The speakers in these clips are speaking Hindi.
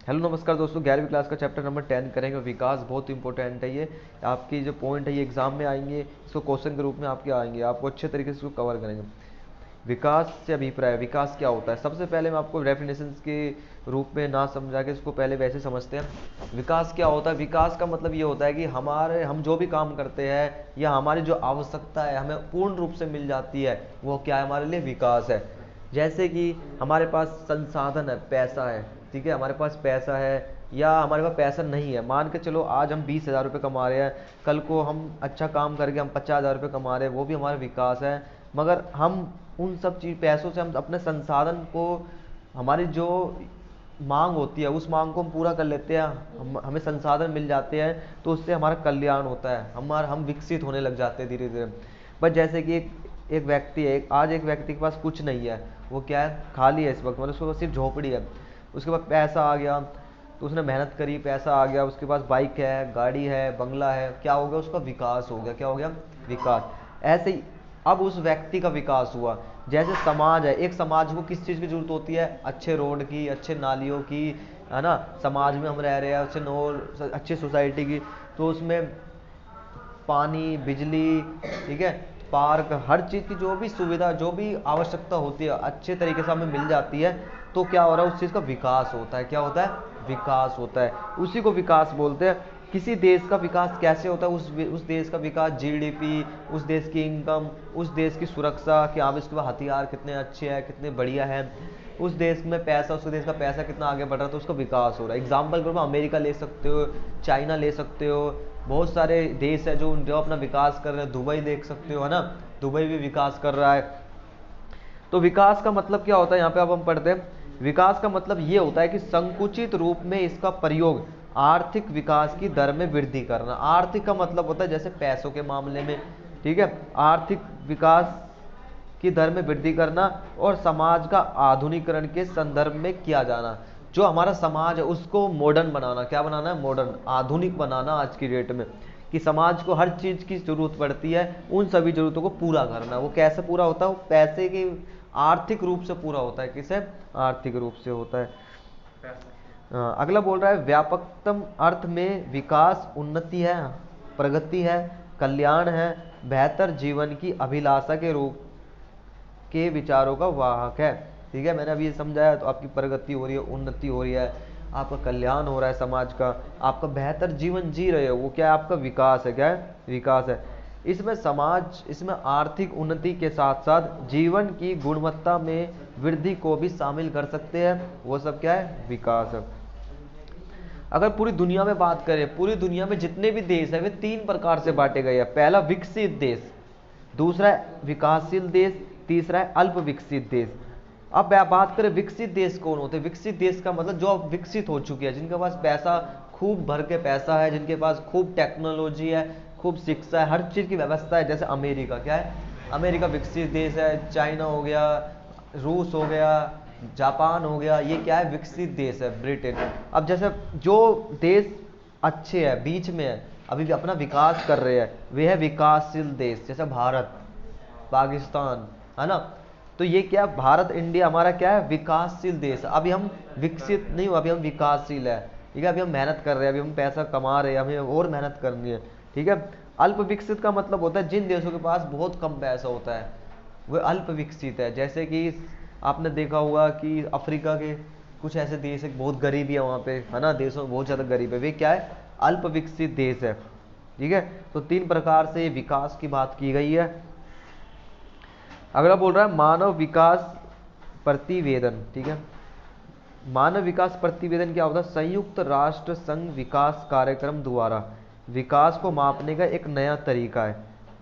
हेलो नमस्कार दोस्तों, 11वीं क्लास का चैप्टर नंबर 10 करेंगे। विकास बहुत इंपॉर्टेंट है। ये आपकी जो पॉइंट है ये एग्जाम में आएंगे, इसको क्वेश्चन के रूप में आपके आएंगे, आपको अच्छे तरीके से इसको कवर करेंगे। विकास से अभिप्राय, विकास क्या होता है। सबसे पहले मैं आपको डेफिनेशंस के रूप में ना समझा के इसको पहले वैसे समझते हैं। विकास क्या होता है। विकास का मतलब ये होता है कि हम जो भी काम करते हैं या हमारी जो आवश्यकता है हमें पूर्ण रूप से मिल जाती है, वो क्या है, हमारे लिए विकास है। जैसे कि हमारे पास संसाधन है, पैसा है, ठीक है, हमारे पास पैसा है या हमारे पास पैसा नहीं है। मान के चलो आज हम 20,000 रुपये कमा रहे हैं, कल को हम अच्छा काम करके हम 50,000 रुपये कमा रहे हैं, वो भी हमारा विकास है। मगर हम उन सब चीज़ पैसों से हम अपने संसाधन को, हमारी जो मांग होती है उस मांग को हम पूरा कर लेते हैं, हमें संसाधन मिल जाते हैं, तो उससे हमारा कल्याण होता है, हम विकसित होने लग जाते हैं धीरे धीरे। बस जैसे कि एक व्यक्ति है, आज एक व्यक्ति के पास कुछ नहीं है, वो क्या है, खाली है इस वक्त, मतलब उसके पास सिर्फ झोपड़ी है। उसके पास पैसा आ गया तो उसने मेहनत करी, पैसा आ गया, उसके पास बाइक है, गाड़ी है, बंगला है, क्या हो गया, उसका विकास हो गया। क्या हो गया, विकास। ऐसे ही अब उस व्यक्ति का विकास हुआ। जैसे समाज है, एक समाज को किस चीज़ की जरूरत होती है, अच्छे रोड की, अच्छे नालियों की, है ना। समाज में हम रह रहे हैं, अच्छी सोसाइटी की, तो उसमें पानी, बिजली, ठीक है, पार्क, हर चीज़ की जो भी सुविधा, जो भी आवश्यकता होती है अच्छे तरीके से हमें मिल जाती है, तो क्या हो रहा है, उस चीज़ का विकास होता है। क्या होता है, विकास होता है। उसी को विकास बोलते हैं। किसी देश का विकास कैसे होता है, उस देश का विकास जीडीपी, उस देश की इनकम, उस देश की सुरक्षा, कि आप इसके पास हथियार कितने अच्छे हैं, कितने बढ़िया हैं, उस देश में पैसा, उस देश का पैसा कितना आगे बढ़ रहा है, तो उसका विकास हो रहा है। एग्जाम्पल के रूप में अमेरिका ले सकते हो, चाइना ले सकते हो, बहुत सारे देश है जो अपना विकास कर रहे हैं। दुबई देख सकते हो, है ना, दुबई भी विकास कर रहा है। तो विकास का मतलब क्या होता है, यहाँ पे अब हम पढ़ते हैं। विकास का मतलब ये होता है कि संकुचित रूप में इसका प्रयोग आर्थिक विकास की दर में वृद्धि करना। आर्थिक का मतलब होता है जैसे पैसों के मामले में, ठीक है, आर्थिक विकास की दर में वृद्धि करना, और समाज का आधुनिकीकरण के संदर्भ में किया जाना। जो हमारा समाज है उसको मॉडर्न बनाना। क्या बनाना है, मॉडर्न, आधुनिक बनाना आज की डेट में, कि समाज को हर चीज़ की जरूरत पड़ती है, उन सभी जरूरतों को पूरा करना। वो कैसे पूरा होता है, वो पैसे के आर्थिक रूप से पूरा होता है। किसे, आर्थिक रूप से होता है। अगला बोल रहा है, व्यापकतम अर्थ में विकास उन्नति है, प्रगति है, कल्याण है, बेहतर जीवन की अभिलाषा के रूप के विचारों का वाहक है। ठीक है, मैंने अभी ये समझाया। तो आपकी प्रगति हो रही है, उन्नति हो रही है, आपका कल्याण हो रहा है समाज का, आपका बेहतर जीवन जी रहे हो, वो क्या है, आपका विकास है। क्या है, विकास है। इसमें आर्थिक उन्नति के साथ साथ जीवन की गुणवत्ता में वृद्धि को भी शामिल कर सकते हैं। वो सब क्या है, विकास है। अगर पूरी दुनिया में बात करें, पूरी दुनिया में जितने भी देश है वे तीन प्रकार से बांटे गए हैं। पहला विकसित देश, दूसरा है विकासशील देश, तीसरा है अल्प विकसित देश। अब बात करें विकसित देश कौन होते हैं। विकसित देश का मतलब जो अब विकसित हो चुके हैं, जिनके पास पैसा, खूब भर के पैसा है, जिनके पास खूब टेक्नोलॉजी है, खूब शिक्षा है, हर चीज़ की व्यवस्था है। जैसे अमेरिका, क्या है, अमेरिका विकसित देश है। चाइना हो गया, रूस हो गया, जापान हो गया, ये क्या है, विकसित देश है। ब्रिटेन। अब जैसे जो देश अच्छे है, बीच में है, अभी भी अपना विकास कर रहे हैं, वे है विकासशील देश। जैसे भारत, पाकिस्तान, है ना। तो ये क्या, भारत, इंडिया हमारा क्या है, विकासशील देश है। अभी हम विकसित नहीं हुआ, अभी हम विकासशील है। ठीक है, अभी हम मेहनत कर रहे हैं, अभी हम पैसा कमा रहे हैं, हमें और मेहनत करनी है। ठीक है। अल्प विकसित का मतलब होता है जिन देशों के पास बहुत कम पैसा होता है, वह अल्प विकसित है। जैसे कि आपने देखा होगा कि अफ्रीका के कुछ ऐसे देश है, बहुत गरीबी है वहाँ पे, है ना, देशों में बहुत ज़्यादा गरीब है, वे क्या है, अल्प विकसित देश है। ठीक है। तो तीन प्रकार से विकास की बात की गई है। अगला बोल रहा है मानव विकास प्रतिवेदन। ठीक है, मानव विकास प्रतिवेदन क्या होता है, संयुक्त राष्ट्र संघ विकास कार्यक्रम द्वारा विकास को मापने का एक नया तरीका है।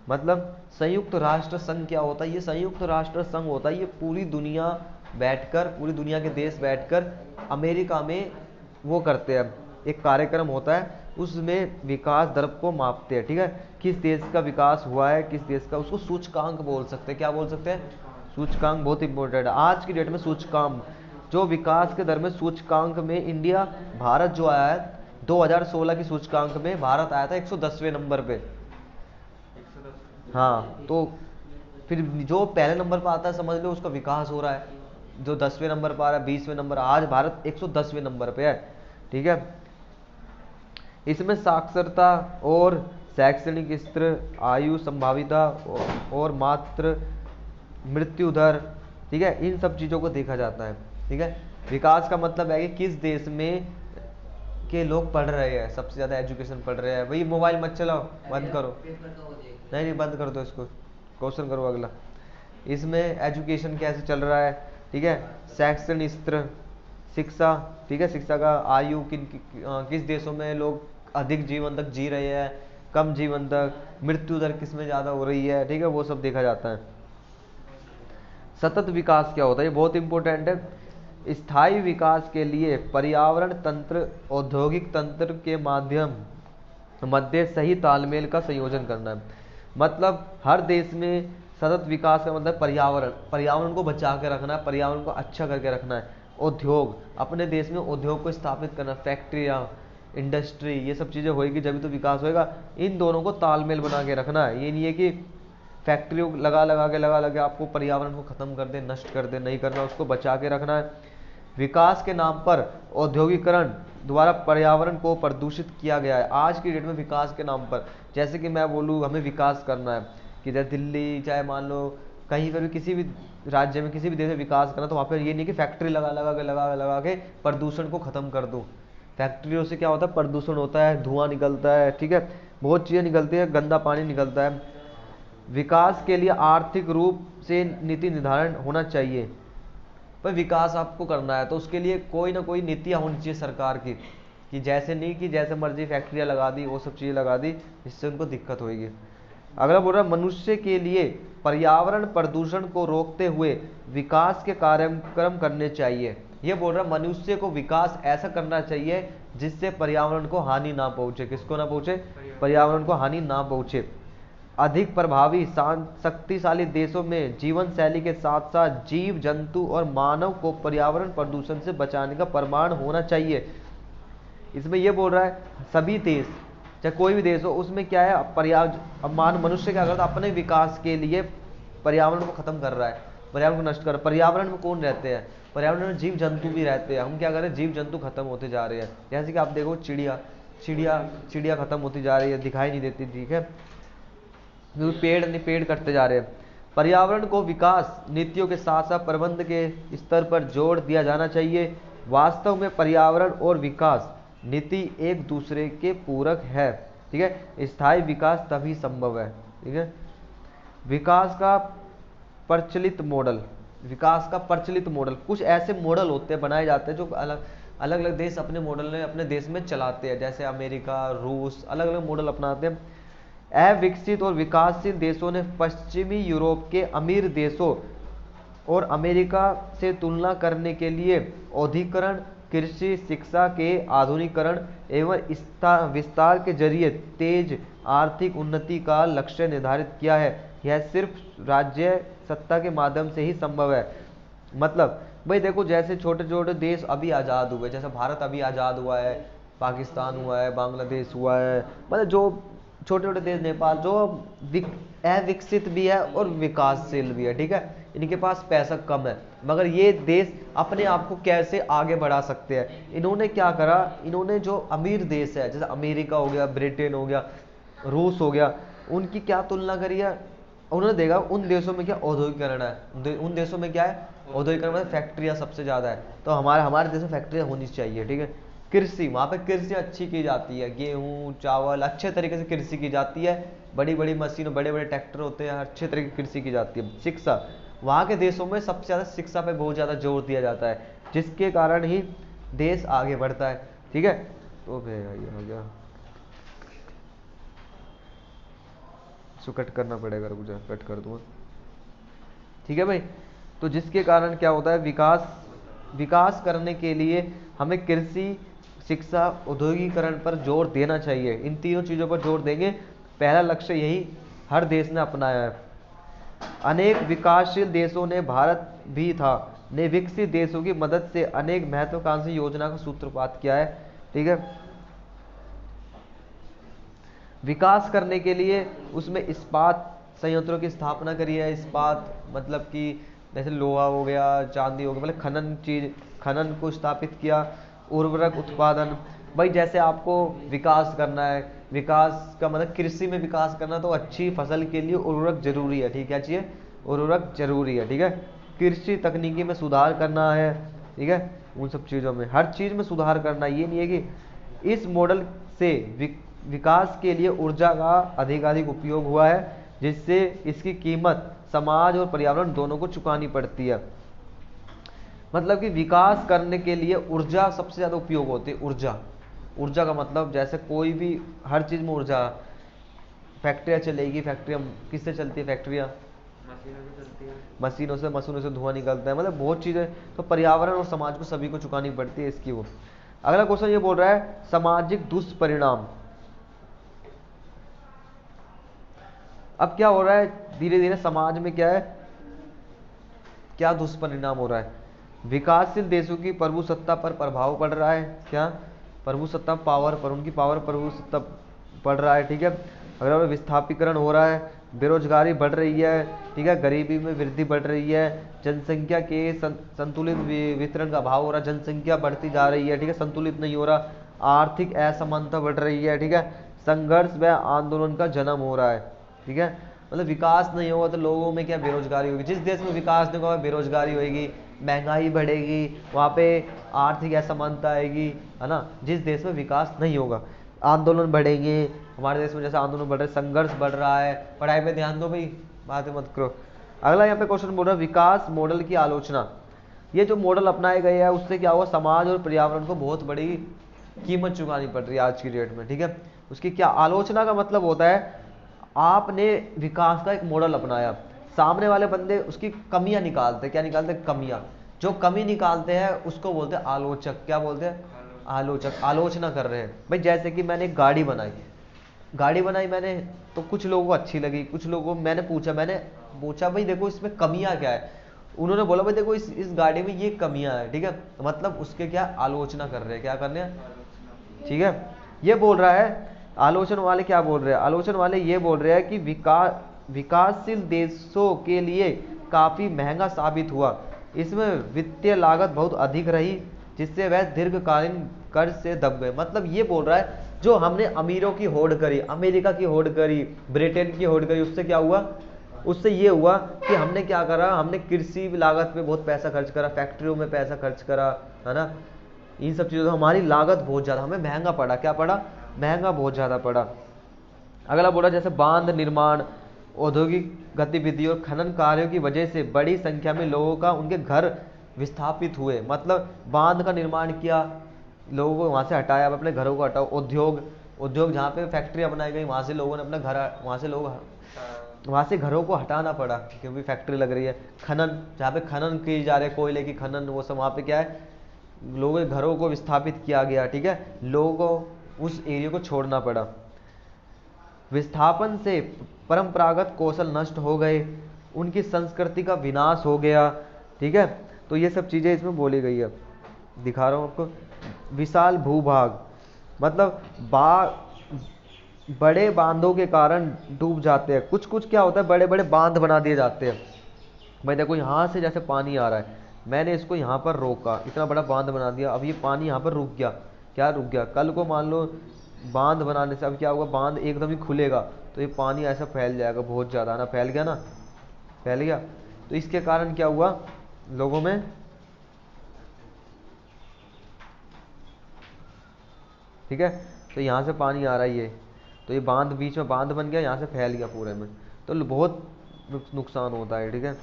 मतलब संयुक्त राष्ट्र संघ क्या होता है, ये संयुक्त राष्ट्र संघ होता है, ये पूरी दुनिया बैठकर, पूरी दुनिया के देश बैठकर अमेरिका में वो करते हैं, एक कार्यक्रम होता है, उसमें विकास दर को मापते हैं। ठीक है, किस देश का विकास हुआ है, किस देश का, उसको सूचकांक बोल सकते हैं। क्या बोल सकते हैं, सूचकांक। बहुत इंपॉर्टेंट है आज की डेट में सूचकांक। जो विकास के दर में सूचकांक में इंडिया, भारत जो आया है 2016 की सूचकांक में, भारत आया था 110वें नंबर पे। हाँ, तो फिर जो पहले नंबर पर आता है समझ लो उसका विकास हो रहा है। जो 10वें नंबर पर आ रहा है, 20वें नंबर, आज भारत 110वें नंबर पे है। ठीक है। इसमें साक्षरता और शैक्षणिक स्तर, आयु संभाविता और मात्र मृत्यु दर, ठीक है, इन सब चीज़ों को देखा जाता है। ठीक है, विकास का मतलब है कि किस देश में के लोग पढ़ रहे हैं, सबसे ज़्यादा एजुकेशन पढ़ रहे हैं। भाई मोबाइल मत चलाओ, बंद करो, नहीं नहीं बंद कर दो इसको, क्वेश्चन करो अगला। इसमें एजुकेशन कैसे चल रहा है, ठीक है, शैक्षणिक स्तर, शिक्षा, ठीक है, शिक्षा का आयु किस देशों में लोग अधिक जीवन तक जी रहे हैं, कम जीवन तक, मृत्यु दर किस में ज़्यादा हो रही है, ठीक है, वो सब देखा जाता है। सतत विकास क्या होता है, ये बहुत इंपॉर्टेंट है। स्थायी विकास के लिए पर्यावरण तंत्र, औद्योगिक तंत्र के मध्य सही तालमेल का संयोजन करना है। मतलब हर देश में सतत विकास का मतलब पर्यावरण को बचा के रखना है, पर्यावरण को अच्छा करके रखना है। उद्योग, अपने देश में उद्योग को स्थापित करना, फैक्ट्रियाँ, इंडस्ट्री, ये सब चीज़ें होएगी जब तो विकास होएगा। इन दोनों को तालमेल बना के रखना है। ये नहीं है कि फैक्ट्री लगा के आपको पर्यावरण को ख़त्म कर दे, नष्ट कर दे, नहीं करना, उसको बचा के रखना है। विकास के नाम पर औद्योगिकरण द्वारा पर्यावरण को प्रदूषित किया गया है आज की डेट में। विकास के नाम पर, जैसे कि मैं बोलूँ हमें विकास करना है, कि जैसे दिल्ली, चाहे मान लो कहीं पर भी, किसी भी राज्य में, किसी भी देश में विकास करना, तो वहाँ पर ये नहीं कि फैक्ट्री लगा के प्रदूषण को ख़त्म कर दूँ। फैक्ट्रियों से क्या होता है, प्रदूषण होता है, धुआं निकलता है, ठीक है, बहुत चीज़ें निकलती है, गंदा पानी निकलता है। विकास के लिए आर्थिक रूप से नीति निर्धारण होना चाहिए। पर विकास आपको करना है तो उसके लिए कोई ना कोई नीतियाँ होनी चाहिए सरकार की, कि जैसे नहीं कि जैसे मर्जी फैक्ट्रियाँ लगा दी, वो सब चीज़ें लगा दी, इससे उनको दिक्कत होगी। अगला बोल रहा है, मनुष्य के लिए पर्यावरण प्रदूषण को रोकते हुए विकास के कार्यक्रम करने चाहिए। ये बोल रहा है मनुष्य को विकास ऐसा करना चाहिए जिससे पर्यावरण को हानि ना पहुँचे। किसको ना पहुँचे, पर्यावरण को हानि ना पहुँचे। अधिक प्रभावी शक्तिशाली देशों में जीवन शैली के साथ साथ जीव जंतु और मानव को पर्यावरण प्रदूषण से बचाने का प्रमाण होना चाहिए। इसमें यह बोल रहा है सभी देश, चाहे कोई भी देश हो, उसमें क्या है, मनुष्य क्या करता है, अपने विकास के लिए पर्यावरण को खत्म कर रहा है, पर्यावरण को नष्ट कर रहा है। पर्यावरण में कौन रहते हैं, पर्यावरण में जीव जंतु भी रहते हैं। हम क्या कर रहे हैं, जीव जंतु खत्म होते जा रहे हैं। जैसे कि आप देखो चिड़िया खत्म होती जा रही है, दिखाई नहीं देती, ठीक है, पेड़ कटते जा रहे हैं। पर्यावरण को विकास नीतियों के साथ साथ प्रबंध के स्तर पर जोर दिया जाना चाहिए। वास्तव में पर्यावरण और विकास नीति एक दूसरे के पूरक है, ठीक है। स्थायी विकास तभी संभव है, ठीक है। विकास का प्रचलित मॉडल, कुछ ऐसे मॉडल होते हैं, बनाए जाते हैं, जो अलग अलग देश अपने मॉडल में अपने देश में चलाते हैं। जैसे अमेरिका, रूस अलग अलग मॉडल अपनाते हैं। अविकसित और विकासशील देशों ने पश्चिमी यूरोप के अमीर देशों और अमेरिका से तुलना करने के लिए औद्योगिकरण, कृषि, शिक्षा के आधुनिकीकरण एवं विस्तार के जरिए तेज आर्थिक उन्नति का लक्ष्य निर्धारित किया है। यह सिर्फ राज्य सत्ता के माध्यम से ही संभव है। मतलब भाई देखो, जैसे छोटे छोटे देश अभी आज़ाद हुए, जैसे भारत अभी आज़ाद हुआ है, पाकिस्तान हुआ है, बांग्लादेश हुआ है, मतलब जो छोटे छोटे देश, नेपाल, जो अविकसित भी है और विकासशील भी है, ठीक है, इनके पास पैसा कम है, मगर ये देश अपने आप को कैसे आगे बढ़ा सकते हैं। इन्होंने क्या करा, इन्होंने जो अमीर देश है, जैसे अमेरिका हो गया, ब्रिटेन हो गया, रूस हो गया, उनकी क्या तुलना करी है, उन्होंने देखा उन देशों में क्या औद्योगिकरण है, उन देशों में क्या है औद्योगिकरण, में फैक्ट्रियाँ सबसे ज़्यादा है, तो हमारे देश में फैक्ट्रियाँ होनी चाहिए, ठीक है। कृषि, वहाँ पे कृषि अच्छी की जाती है, गेहूँ चावल अच्छे तरीके से कृषि की जाती है, बड़ी बड़ी मशीन, बड़े बड़े ट्रैक्टर होते हैं, अच्छे तरीके की कृषि की जाती है। शिक्षा, वहाँ के देशों में सबसे ज़्यादा शिक्षा पे बहुत ज़्यादा जोर दिया जाता है, जिसके कारण ही देश आगे बढ़ता है, ठीक है। तो भैया ये हो गया, इसको कट करना पड़ेगा, रुक जा, कट कर दूँगा, ठीक है भाई। तो जिसके कारण क्या होता है, विकास करने के लिए हमें कृषि, शिक्षा, औद्योगिकरण पर जोर देना चाहिए। इन तीनों चीज़ों पर जोर देंगे, पहला लक्ष्य यही हर देश ने अपनाया है। अनेक विकासशील देशों ने, भारत भी था, ने विकसित देशों की मदद से अनेक महत्वाकांक्षी योजना का सूत्रपात किया है, ठीक है। विकास करने के लिए उसमें इस्पात संयंत्रों की स्थापना करी है। इस्पात मतलब कि जैसे लोहा हो गया, चांदी हो गया, मतलब खनन को स्थापित किया। उर्वरक उत्पादन। भाई जैसे आपको विकास करना है, विकास का मतलब कृषि में विकास करना, तो अच्छी फसल के लिए उर्वरक जरूरी है, ठीक है, चाहिए उर्वरक जरूरी है, ठीक है। कृषि तकनीकी में सुधार करना है, ठीक है, उन सब चीज़ों में, हर चीज़ में सुधार करना। ये नहीं है कि इस मॉडल से विकास के लिए ऊर्जा का अधिकाधिक उपयोग हुआ है, जिससे इसकी कीमत समाज और पर्यावरण दोनों को चुकानी पड़ती है। मतलब कि विकास करने के लिए ऊर्जा सबसे ज़्यादा उपयोग होती है। ऊर्जा, ऊर्जा का मतलब जैसे कोई भी हर चीज़ में ऊर्जा, फैक्ट्रियाँ चलेगी, फैक्ट्रियाँ किससे चलती है, फैक्ट्रियाँ मशीनों से चलती है। मशीनों से धुआं निकलता है, मतलब बहुत चीज़ें, तो पर्यावरण और समाज को सभी को चुकानी पड़ती है इसकी वो। अगला क्वेश्चन ये बोल रहा है सामाजिक दुष्परिणाम। अब क्या हो रहा है, धीरे धीरे समाज में क्या है, क्या दुष्परिणाम हो रहा है, विकासशील देशों की प्रभुसत्ता पर प्रभाव पड़ रहा है। क्या प्रभुसत्ता, पावर पर, उनकी पावर प्रभुसत्ता पड़ रहा है, ठीक है। अगर विस्थापीकरण हो रहा है, बेरोजगारी बढ़ रही है, ठीक है, गरीबी में वृद्धि बढ़ रही है, जनसंख्या के संतुलित वितरण का अभाव हो रहा है, जनसंख्या बढ़ती जा रही है, ठीक है, संतुलित नहीं हो रहा, आर्थिक असमानता बढ़ रही है, ठीक है, संघर्ष व आंदोलन का जन्म हो रहा है, ठीक है। मतलब विकास नहीं होगा तो लोगों में क्या बेरोजगारी होगी, जिस देश में विकास नहीं होगा बेरोजगारी होगी, महंगाई बढ़ेगी, वहाँ पे आर्थिक असमानता आएगी, है ना। जिस देश में विकास नहीं होगा, आंदोलन बढ़ेंगे, हमारे देश में जैसे आंदोलन बढ़ रहे, संघर्ष बढ़ रहा है, पढ़ाई पे ध्यान दो भाई, बातें मत करो। अगला यहाँ पे क्वेश्चन बोल रहा है विकास मॉडल की आलोचना। ये जो मॉडल अपनाए गए हैं उससे क्या हुआ, समाज और पर्यावरण को बहुत बड़ी कीमत चुकानी पड़ रही है आज की डेट में, ठीक है। उसकी क्या आलोचना का मतलब होता है, आपने विकास का एक मॉडल अपनाया, सामने वाले बंदे उसकी कमियां निकालते, क्या निकालते, कमियां, जो कमी निकालते हैं उसको बोलते हैं आलोचक। क्या बोलते हैं, आलोचक, आलोचना कर रहे हैं। भाई जैसे कि मैंने एक गाड़ी बनाई मैंने, तो कुछ लोगों को अच्छी लगी, कुछ लोगों को मैंने पूछा भाई देखो इसमें कमियां क्या है, उन्होंने बोला भाई देखो इस गाड़ी में ये कमियां है, ठीक है, मतलब उसके क्या आलोचना कर रहे हैं, क्या करने हैं, ठीक है। ये बोल रहा है आलोचना वाले, क्या बोल रहे हैं, आलोचना वाले ये बोल रहे हैं कि विकासशील देशों के लिए काफी महंगा साबित हुआ, इसमें वित्तीय लागत बहुत अधिक रही, जिससे वह दीर्घकालीन कर्ज से दब गए। मतलब ये बोल रहा है जो हमने अमीरों की होड़ करी, अमेरिका की होड़ करी, ब्रिटेन की होड़ करी, उससे क्या हुआ, उससे ये हुआ कि हमने क्या करा, हमने कृषि लागत पे बहुत पैसा खर्च करा, फैक्ट्रियों में पैसा खर्च करा, है ना, इन सब चीज़ों, हमारी लागत बहुत ज़्यादा, हमें महंगा पड़ा, क्या पड़ा, महंगा बहुत ज़्यादा पड़ा। अगला बोला जैसे बांध निर्माण, औद्योगिक गतिविधि और खनन कार्यों की वजह से बड़ी संख्या में लोगों का उनके घर विस्थापित हुए। मतलब बांध का निर्माण किया, लोगों को वहाँ से हटाया, अब अपने घरों को हटाओ, उद्योग जहाँ पे फैक्ट्रियाँ बनाई गई वहाँ से लोगों ने अपना घर, वहाँ से घरों को हटाना पड़ा क्योंकि फैक्ट्री लग रही है। खनन, जहाँ पे खनन की जा रही है, कोयले की खनन, वो सब, वहाँ पे क्या है, लोगों के घरों को विस्थापित किया गया, ठीक है, लोगों को उस एरिया को छोड़ना पड़ा। विस्थापन से परंपरागत कौशल नष्ट हो गए, उनकी संस्कृति का विनाश हो गया, ठीक है। तो ये सब चीज़ें इसमें बोली गई है, दिखा रहा हूँ आपको। विशाल भूभाग, मतलब बड़े बांधों के कारण डूब जाते हैं, कुछ कुछ क्या होता है, बड़े बड़े बांध बना दिए जाते हैं। भाई देखो यहाँ से जैसे पानी आ रहा है, मैंने इसको यहाँ पर रोका, इतना बड़ा बांध बना दिया, अब ये पानी यहाँ पर रुक गया, क्या रुक गया, कल को मान लो बांध बनाने से अब क्या होगा, बांध एकदम ही खुलेगा तो ये पानी ऐसा फैल जाएगा बहुत ज़्यादा, ना फैल गया, ना फैल गया। तो इसके कारण क्या हुआ, लोगों में, ठीक है, तो यहाँ से पानी आ रहा है, ये तो ये बांध, बीच में बांध बन गया, यहाँ से फैल गया पूरे में, तो बहुत नुकसान होता है, ठीक है।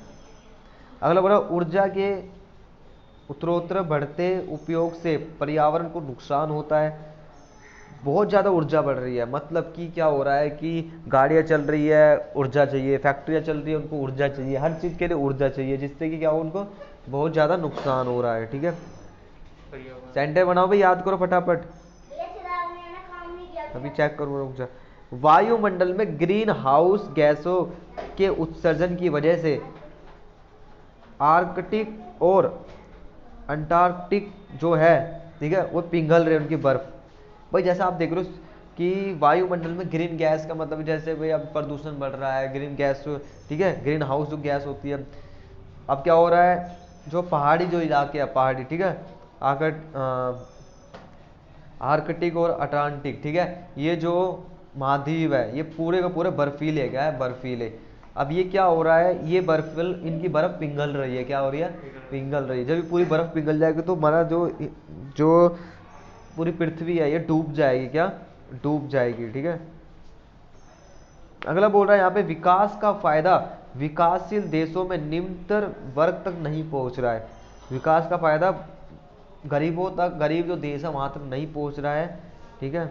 अगला बोला ऊर्जा के उत्तरोत्तर बढ़ते उपयोग से पर्यावरण को नुकसान होता है। बहुत ज़्यादा ऊर्जा बढ़ रही है, मतलब कि क्या हो रहा है कि गाड़ियाँ चल रही है, ऊर्जा चाहिए, फैक्ट्रियाँ चल रही है, उनको ऊर्जा चाहिए, हर चीज़ के लिए ऊर्जा चाहिए, जिससे कि क्या हो, उनको बहुत ज़्यादा नुकसान हो रहा है, ठीक है। सेंटर बनाओ भाई, याद करो फटाफट, अभी चेक करो, रुक जा। वायुमंडल में ग्रीन हाउस गैसों के उत्सर्जन की वजह से आर्कटिक और अंटार्कटिक जो है, ठीक है, वो पिघल रहे, उनकी बर्फ। भाई जैसा आप देख रहे हो कि वायुमंडल में ग्रीन गैस का मतलब जैसे भाई अब प्रदूषण बढ़ रहा है, ग्रीन गैस, ठीक है, ग्रीन हाउस जो गैस होती है, अब क्या हो रहा है, जो पहाड़ी जो इलाके हैं, पहाड़ी, ठीक है, आकर आर्कटिक और अटलांटिक, ठीक है, ये जो महाद्वीप है ये पूरे का पूरे बर्फीले, क्या है, बर्फीले। अब ये क्या हो रहा है, ये बर्फ, इनकी बर्फ पिघल रही है, क्या हो रही है, पिघल रही है। जब ये पूरी बर्फ पिघल जाएगी तो हमारा जो जो पूरी पृथ्वी है ये डूब जाएगी, क्या, डूब जाएगी, ठीक है। अगला बोल रहा है यहाँ पे विकास का फायदा विकासशील देशों में निम्नतर वर्ग तक नहीं पहुंच रहा है। विकास का फायदा गरीबों तक, गरीब जो देश है वहां तक नहीं पहुंच रहा है, ठीक है।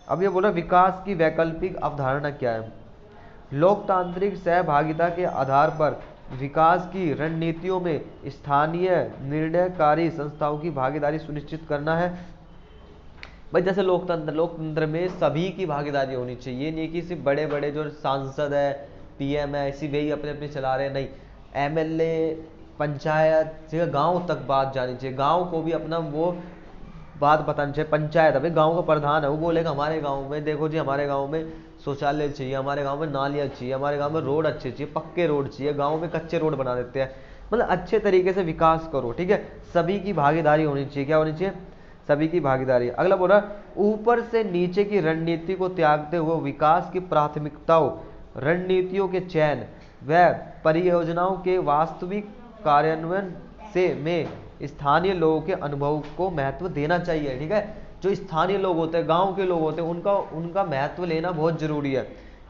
अब ये बोल रहा है विकास की वैकल्पिक अवधारणा क्या है। लोकतांत्रिक सहभागिता के आधार पर विकास की रणनीतियों में स्थानीय निर्णयकारी संस्थाओं की भागीदारी सुनिश्चित करना है। भाई जैसे लोकतंत्र में सभी की भागीदारी होनी चाहिए, ये नहीं कि सिर्फ बड़े बड़े जो सांसद है, पीएम है, इसी वही अपने अपने चला रहे हैं, नहीं, एमएलए, पंचायत, गांव तक बात जानी चाहिए, गांव को भी अपना वो बात बतानी चाहिए। पंचायत है भाई, गांव का प्रधान है, वो बोलेगा हमारे गांव में देखो जी, हमारे गांव में शौचालय चाहिए, हमारे गांव में नालियाँ चाहिए, हमारे गांव में रोड अच्छे चाहिए, पक्के रोड चाहिए, गांव में कच्चे रोड बना देते हैं। मतलब अच्छे तरीके से विकास करो, ठीक है, सभी की भागीदारी होनी चाहिए, क्या होनी चाहिए, सभी की भागीदारी। अगला बोला ऊपर से नीचे की रणनीति को त्यागते हुए विकास की प्राथमिकताओं, रणनीतियों के चयन व परियोजनाओं के वास्तविक कार्यान्वयन से में स्थानीय लोगों के अनुभव को महत्व देना चाहिए, ठीक है। जो स्थानीय लोग होते हैं, गांव के लोग होते हैं, उनका महत्व लेना बहुत जरूरी है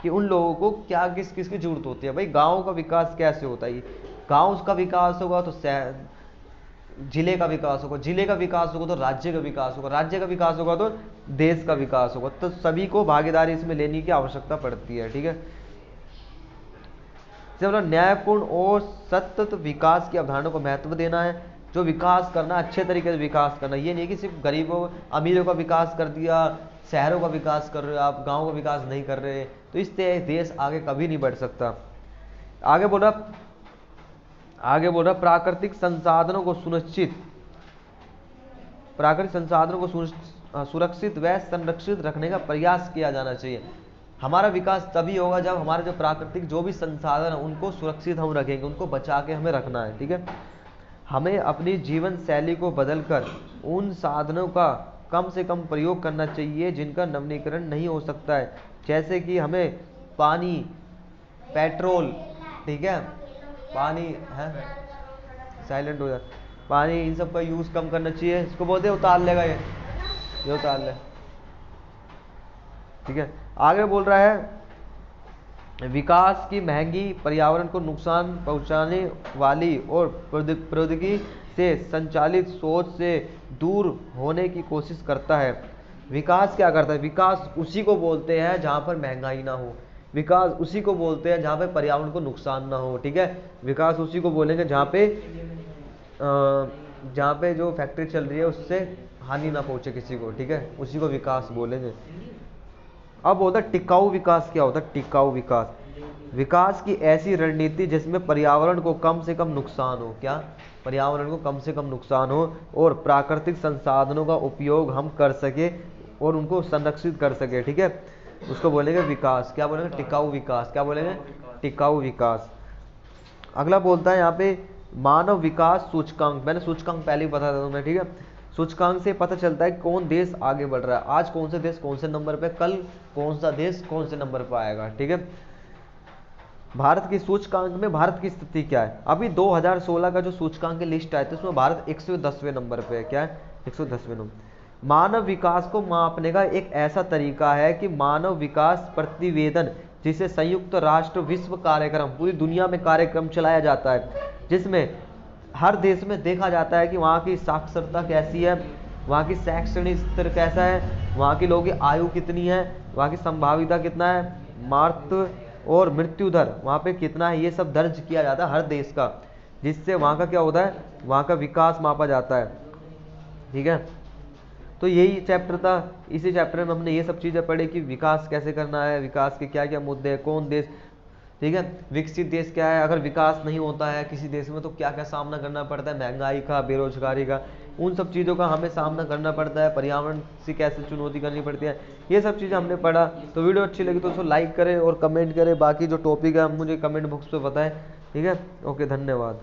कि उन लोगों को क्या किस किस की जरूरत होती है। भाई गांव का विकास कैसे होता है, गांव का विकास होगा तो जिले का विकास होगा, जिले का विकास होगा तो राज्य का विकास होगा, राज्य का विकास होगा तो देश का विकास होगा। तो सभी को भागीदारी इसमें लेने की आवश्यकता पड़ती है, ठीक है। न्यायपूर्ण और सतत विकास की अवधारणा को महत्व देना है। जो विकास करना, अच्छे तरीके से विकास करना, ये नहीं कि सिर्फ गरीबों अमीरों का विकास कर दिया, शहरों का विकास कर रहे हो आप, गाँव का विकास नहीं कर रहे, तो इससे देश आगे कभी नहीं बढ़ सकता। आगे बोल रहा प्राकृतिक संसाधनों को सुरक्षित व संरक्षित रखने का प्रयास किया जाना चाहिए। हमारा विकास तभी होगा जब हमारे जो प्राकृतिक जो भी संसाधन है उनको सुरक्षित हम रखेंगे, उनको बचा के हमें रखना है, ठीक है। हमें अपनी जीवन शैली को बदलकर उन साधनों का कम से कम प्रयोग करना चाहिए जिनका नवीनीकरण नहीं हो सकता है, जैसे कि हमें पानी, पेट्रोल, ठीक है, पानी है, साइलेंट हो जाए, पानी, इन सब का यूज कम करना चाहिए। इसको बोलते उतार लेगा, ये उतार ले, ठीक है। आगे बोल रहा है विकास की महंगी, पर्यावरण को नुकसान पहुंचाने वाली और प्रौद्योगिकी से संचालित सोच से दूर होने की कोशिश करता है। विकास क्या करता है, विकास उसी को बोलते हैं जहां पर महंगाई ना हो, विकास उसी को बोलते हैं जहां पे पर्यावरण को नुकसान ना हो, ठीक है। विकास उसी को बोलेंगे जहां पे जो फैक्ट्री चल रही है उससे हानि ना पहुंचे किसी को, ठीक है, उसी को विकास बोलेंगे। अब होता है टिकाऊ विकास। क्या होता है टिकाऊ विकास, विकास की ऐसी रणनीति जिसमें पर्यावरण को कम से कम नुकसान हो, क्या, पर्यावरण को कम से कम नुकसान हो और प्राकृतिक संसाधनों का उपयोग हम कर सके और उनको संरक्षित कर सके, ठीक है, उसको बोलेंगे विकास। क्या बोलेंगे, टिकाऊ विकास। क्या बोलेंगे, टिकाऊ विकास। अगला बोलता है यहाँ पे मानव विकास सूचकांक। मैंने सूचकांक पहले ही बता दूं मैं, ठीक है। सूचकांक से पता चलता है कौन देश आगे बढ़ रहा है, आज कौन से देश कौन से नंबर पे, कल कौन सा देश कौन से नंबर पे आएगा, ठीक है। भारत की सूचकांक में भारत की स्थिति क्या है। अभी 2016 का जो सूचकांक की लिस्ट आई थी उसमें भारत 110वें नंबर पे है, क्या है, 110वें नंबर। मानव विकास को मापने का एक ऐसा तरीका है कि मानव विकास प्रतिवेदन, जिसे संयुक्त राष्ट्र विश्व कार्यक्रम, पूरी दुनिया में कार्यक्रम चलाया जाता है जिसमें हर देश में देखा जाता है कि वहाँ की साक्षरता कैसी है, वहाँ की शैक्षणिक स्तर कैसा है, वहाँ के लोगों की आयु कितनी है, वहाँ की संभाविता कितना है, मातृ और मृत्यु दर वहाँ पे कितना है, ये सब दर्ज किया जाता है हर देश का, जिससे वहाँ का क्या होता है, वहाँ का विकास मापा जाता है, ठीक है। तो यही चैप्टर था, इसी चैप्टर में हमने ये सब चीज़ें पढ़ी कि विकास कैसे करना है, विकास के क्या क्या मुद्दे हैं, कौन देश, ठीक है, विकसित देश क्या है, अगर विकास नहीं होता है किसी देश में तो क्या क्या सामना करना पड़ता है, महंगाई का, बेरोजगारी का, उन सब चीज़ों का हमें सामना करना पड़ता है, पर्यावरण से कैसे चुनौती करनी पड़ती है, ये सब चीज़ें हमने पढ़ा। तो वीडियो अच्छी लगी तो उसको लाइक करें और कमेंट करें, बाकी जो टॉपिक है मुझे कमेंट बॉक्स पे बताएं, ठीक है। ओके, धन्यवाद।